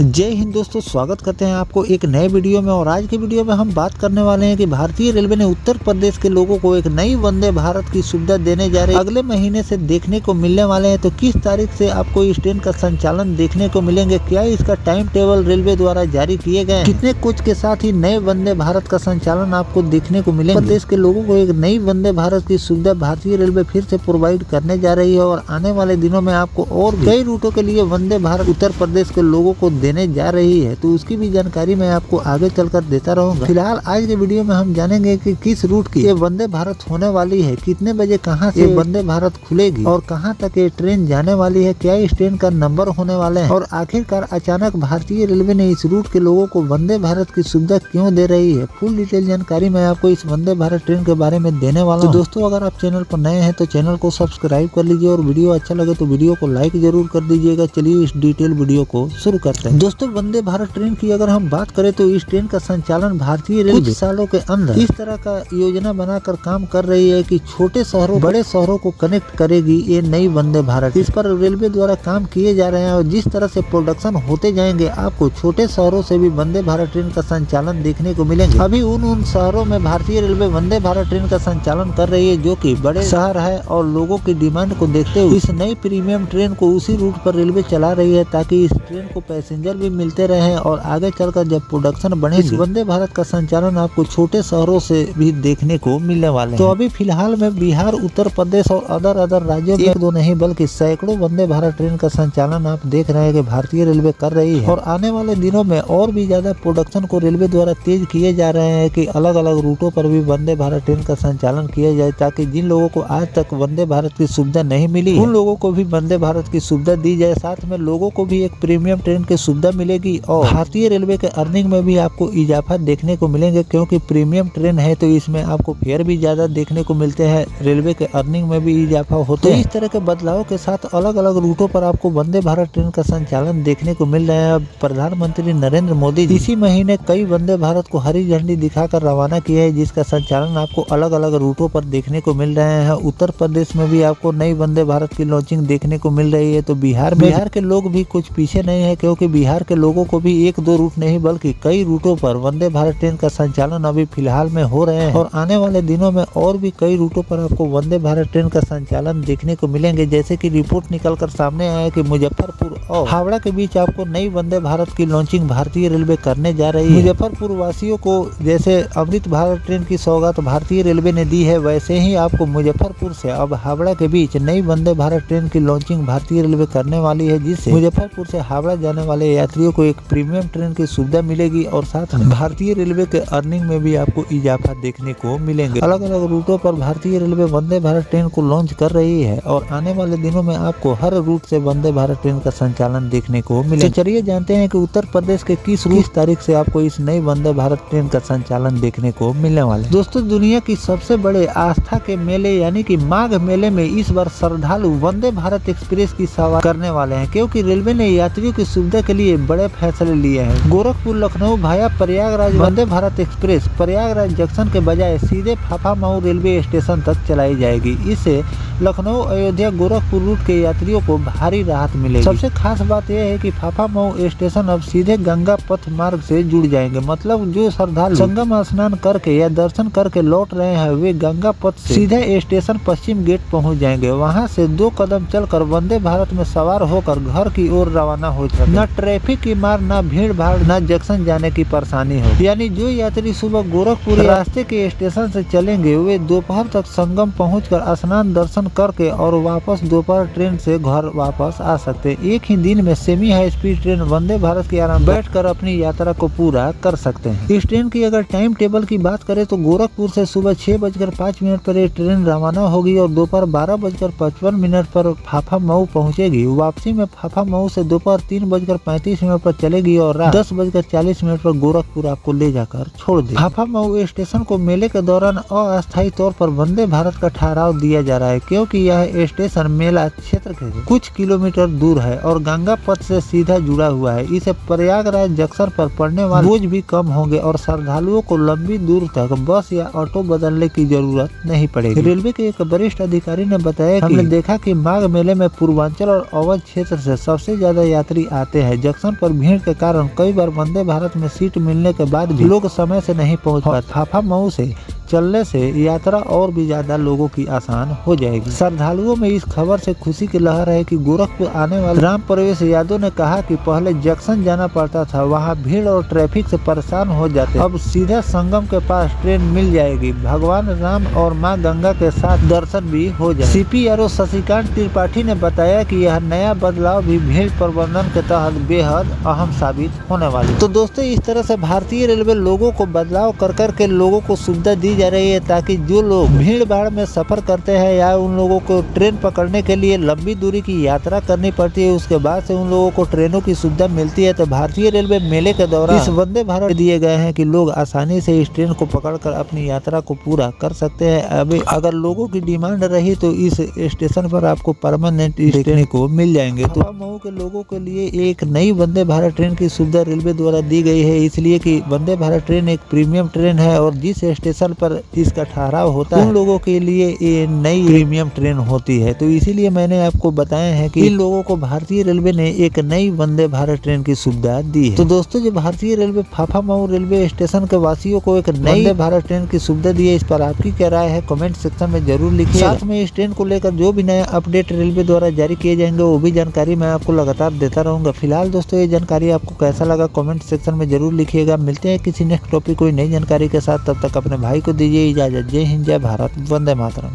जय हिंद दोस्तों, स्वागत करते हैं आपको एक नए वीडियो में। और आज की वीडियो में हम बात करने वाले हैं कि भारतीय रेलवे ने उत्तर प्रदेश के लोगों को एक नई वंदे भारत की सुविधा देने जा रही है। अगले महीने से देखने को मिलने वाले हैं। तो किस तारीख से आपको इस ट्रेन का संचालन देखने को मिलेंगे, क्या इसका टाइम टेबल रेलवे द्वारा जारी किए गए, कितने कोच के साथ ही नए वंदे भारत का संचालन आपको देखने को मिलेगा। प्रदेश के लोगों को एक नई वंदे भारत की सुविधा भारतीय रेलवे फिर से प्रोवाइड करने जा रही है और आने वाले दिनों में आपको और कई रूटों के लिए वंदे भारत उत्तर प्रदेश के लोगों को देने जा रही है। तो उसकी भी जानकारी मैं आपको आगे चलकर देता रहूंगा। फिलहाल आज के वीडियो में हम जानेंगे कि किस रूट की ये वंदे भारत होने वाली है, कितने बजे कहां से वंदे भारत खुलेगी और कहां तक ये ट्रेन जाने वाली है, क्या इस ट्रेन का नंबर होने वाले हैं और आखिरकार अचानक भारतीय रेलवे ने इस रूट के लोगों को वंदे भारत की सुविधा क्यों दे रही है। फुल डिटेल जानकारी मैं आपको इस वंदे भारत ट्रेन के बारे में देने वाला हूं। तो दोस्तों, अगर आप चैनल पर नए हैं तो चैनल को सब्सक्राइब कर लीजिए और वीडियो अच्छा लगे तो वीडियो को लाइक जरूर कर दीजिएगा। चलिए इस डिटेल वीडियो को शुरू करते हैं। दोस्तों, वंदे भारत ट्रेन की अगर हम बात करें तो इस ट्रेन का संचालन भारतीय रेलवे कुछ सालों के अंदर इस तरह का योजना बनाकर काम कर रही है कि छोटे शहरों बड़े शहरों को कनेक्ट करेगी ये नई वंदे भारत। इस पर रेलवे द्वारा काम किए जा रहे हैं और जिस तरह से प्रोडक्शन होते जाएंगे आपको छोटे शहरों से भी वंदे भारत ट्रेन का संचालन देखने को मिलेंगे। अभी उन शहरों में भारतीय रेलवे वंदे भारत ट्रेन का संचालन कर रही है जो कि बड़े शहर है और लोगों की डिमांड को देखते हुए इस नई प्रीमियम ट्रेन को उसी रूट पर रेलवे चला रही है ताकि इस ट्रेन को पैसेंजर भी मिलते रहे और आगे चलकर जब प्रोडक्शन बढ़ेगी इस वंदे भारत का संचालन आपको छोटे शहरों से भी देखने को मिलने वाले हैं। तो अभी फिलहाल में बिहार, उत्तर प्रदेश और अदर राज्यों में एक दो नहीं बल्कि सैकड़ों वंदे भारत ट्रेन का संचालन आप देख रहे हैं कि भारतीय रेलवे कर रही है। और आने वाले दिनों में और भी ज्यादा प्रोडक्शन को रेलवे द्वारा तेज किए जा रहे हैं कि अलग अलग रूटों पर भी वंदे भारत ट्रेन का संचालन किया जाए ताकि जिन लोगों को आज तक वंदे भारत की सुविधा नहीं मिली उन लोगों को भी वंदे भारत की सुविधा दी जाए। साथ में लोगों को भी एक प्रीमियम ट्रेन की सुविधा मिलेगी और भारतीय रेलवे के अर्निंग में भी आपको इजाफा देखने को मिलेंगे क्योंकि प्रीमियम ट्रेन है तो इसमें आपको फेयर भी ज्यादा देखने को मिलते हैं। रेलवे के अर्निंग में भी इजाफा होते हैं। इस तरह के बदलाव के साथ अलग अलग रूटों पर आपको वंदे भारत ट्रेन का संचालन देखने को मिल रहा है। प्रधानमंत्री नरेंद्र मोदी इसी महीने कई वंदे भारत को हरी झंडी दिखाकर रवाना किया है जिसका संचालन आपको अलग अलग रूटों पर देखने को मिल रहे हैं। उत्तर प्रदेश में भी आपको नई वंदे भारत की लॉन्चिंग देखने को मिल रही है। तो बिहार के लोग भी कुछ पीछे नहीं है क्योंकि बिहार के लोगों को भी एक दो रूट नहीं बल्कि कई रूटों पर वंदे भारत ट्रेन का संचालन अभी फिलहाल में हो रहे हैं और आने वाले दिनों में और भी कई रूटों पर आपको वंदे भारत ट्रेन का संचालन देखने को मिलेंगे। जैसे कि रिपोर्ट निकलकर सामने आया कि मुजफ्फरपुर और हावड़ा के बीच आपको नई वंदे भारत की लॉन्चिंग भारतीय रेलवे करने जा रही है। मुजफ्फरपुर वासियों को जैसे अमृत भारत ट्रेन की सौगात भारतीय रेलवे ने दी है वैसे ही आपको मुजफ्फरपुर से अब हावड़ा के बीच नई वंदे भारत ट्रेन की लॉन्चिंग भारतीय रेलवे करने वाली है जिससे मुजफ्फरपुर से हावड़ा जाने वाले यात्रियों को एक प्रीमियम ट्रेन की सुविधा मिलेगी और साथ में भारतीय रेलवे के अर्निंग में भी आपको इजाफा देखने को मिलेंगे। अलग अलग रूटों पर भारतीय रेलवे वंदे भारत ट्रेन को लॉन्च कर रही है और आने वाले दिनों में आपको हर रूट से वंदे भारत ट्रेन का संचालन देखने को मिलेगा। तो चलिए जानते हैं कि उत्तर प्रदेश के किस तारीख से आपको इस नई वंदे भारत ट्रेन का संचालन देखने को मिलने वाला है। दोस्तों, दुनिया की सबसे बड़े आस्था के मेले यानी कि माघ मेले में इस बार श्रद्धालु वंदे भारत एक्सप्रेस की सवारी करने वाले हैं क्योंकि रेलवे ने यात्रियों की सुविधा के लिए बड़े फैसले लिए हैं। गोरखपुर लखनऊ भाया प्रयागराज वंदे भारत एक्सप्रेस प्रयागराज जंक्शन के बजाय सीधे फाफामऊ रेलवे स्टेशन तक चलाई जाएगी। इससे लखनऊ, अयोध्या, गोरखपुर रूट के यात्रियों को भारी राहत मिलेगी। सबसे खास बात यह है कि फाफामऊ स्टेशन अब सीधे गंगा पथ मार्ग से जुड़ जाएंगे। मतलब जो श्रद्धालु संगम स्नान करके या दर्शन करके लौट रहे हैं वे गंगा पथ से सीधे स्टेशन पश्चिम गेट पहुंच जाएंगे। वहां से 2 कदम चलकर वंदे भारत में सवार होकर घर की ओर रवाना हो जाएंगे। न ट्रैफिक की मार, न भीड़ भाड़, न जंक्शन जाने की परेशानी हो। यानी जो यात्री सुबह गोरखपुर रास्ते के स्टेशन से चलेंगे वे दोपहर तक संगम पहुंचकर स्नान दर्शन करके और वापस दोपहर ट्रेन से घर वापस आ सकते। एक ही दिन में semi high speed train Vande Bharat की आराम बैठकर अपनी यात्रा को पूरा कर सकते हैं। इस ट्रेन की अगर टाइम टेबल की बात करें तो गोरखपुर से सुबह 6:05 पर ये ट्रेन रवाना होगी और दोपहर 12:55 पर फाफामऊ पहुंचेगी। वापसी में फाफामऊ से दोपहर 3:35 पर चलेगी और रात 10:40 पर गोरखपुर आपको ले जाकर छोड़ देगी। फाफामऊ स्टेशन को मेले के दौरान अस्थायी तौर पर वंदे भारत का ठहराव दिया जा रहा है क्योंकि यह स्टेशन मेला क्षेत्र के कुछ किलोमीटर दूर है और गंगा पथ से सीधा जुड़ा हुआ है। इसे प्रयागराज जंक्शन पर पड़ने वाले बोझ भी कम होंगे और श्रद्धालुओं को लंबी दूर तक बस या ऑटो बदलने की जरूरत नहीं पड़ेगी। रेलवे के एक वरिष्ठ अधिकारी ने बताया कि हमने देखा कि माघ मेले में पूर्वांचल और अवध क्षेत्र से सबसे ज्यादा यात्री आते हैं जंक्शन पर भीड़ के कारण कई बार वंदे भारत में सीट मिलने के बाद भी लोग समय से नहीं पहुंच पाते। हाफा मऊ से चलने से यात्रा और भी ज्यादा लोगों की आसान हो जाएगी। श्रद्धालुओं में इस खबर से खुशी की लहर है कि गोरखपुर आने वाले राम प्रवेश यादव ने कहा कि पहले जंक्शन जाना पड़ता था, वहां भीड़ और ट्रैफिक से परेशान हो जाते, अब सीधा संगम के पास ट्रेन मिल जाएगी। भगवान राम और मां गंगा के साथ दर्शन भी हो जाए। CPRO शशिकांत त्रिपाठी ने बताया कि यह नया बदलाव भी भीड़ प्रबंधन के तहत बेहद अहम साबित होने वाली। तो दोस्तों, इस तरह से भारतीय रेलवे लोगों को बदलाव कर के लोगों को सुविधा दी जा रही है, ताकि जो लोग भीड़ भाड़ में सफर करते हैं या उन लोगों को ट्रेन पकड़ने के लिए लंबी दूरी की यात्रा करनी पड़ती है, उसके बाद से उन लोगों को ट्रेनों की सुविधा मिलती है। तो भारतीय रेलवे मेले के दौरान इस वंदे भारत दिए गए हैं कि लोग आसानी से इस ट्रेन को पकड़कर अपनी यात्रा को पूरा कर सकते हैं। अभी अगर लोगों की डिमांड रही तो इस स्टेशन पर आपको परमानेंट देखने को मिल जाएंगे। तो मऊ के लोगों के लिए एक नई वंदे भारत ट्रेन की सुविधा रेलवे द्वारा दी गई है, इसलिए कि वंदे भारत ट्रेन एक प्रीमियम ट्रेन है और जिस स्टेशन पर इसका ठहराव होता है उन लोगों के लिए ये नई प्रीमियम ट्रेन होती है। तो इसीलिए मैंने आपको बताया है कि इन लोगों को भारतीय रेलवे ने एक नई वंदे भारत ट्रेन की सुविधा दी है। तो दोस्तों, जो भारतीय रेलवे फाफा मऊ रेलवे स्टेशन के वासियों को एक नई वंदे भारत ट्रेन की सुविधा दी है, इस पर आपकी क्या राय है कमेंट सेक्शन में जरूर लिखिए। साथ में इस ट्रेन को लेकर जो भी नया अपडेट रेलवे द्वारा जारी किए जाएंगे वो भी जानकारी मैं आपको लगातार देता रहूंगा। फिलहाल दोस्तों, ये जानकारी आपको कैसा लगा कमेंट सेक्शन में जरूर लिखिएगा। मिलते हैं किसी नेक्स्ट टॉपिक कोई नई जानकारी के साथ, तब तक अपने भाई को दीजिए इजाजत। जय हिंद, जय भारत, वंदे मातरम।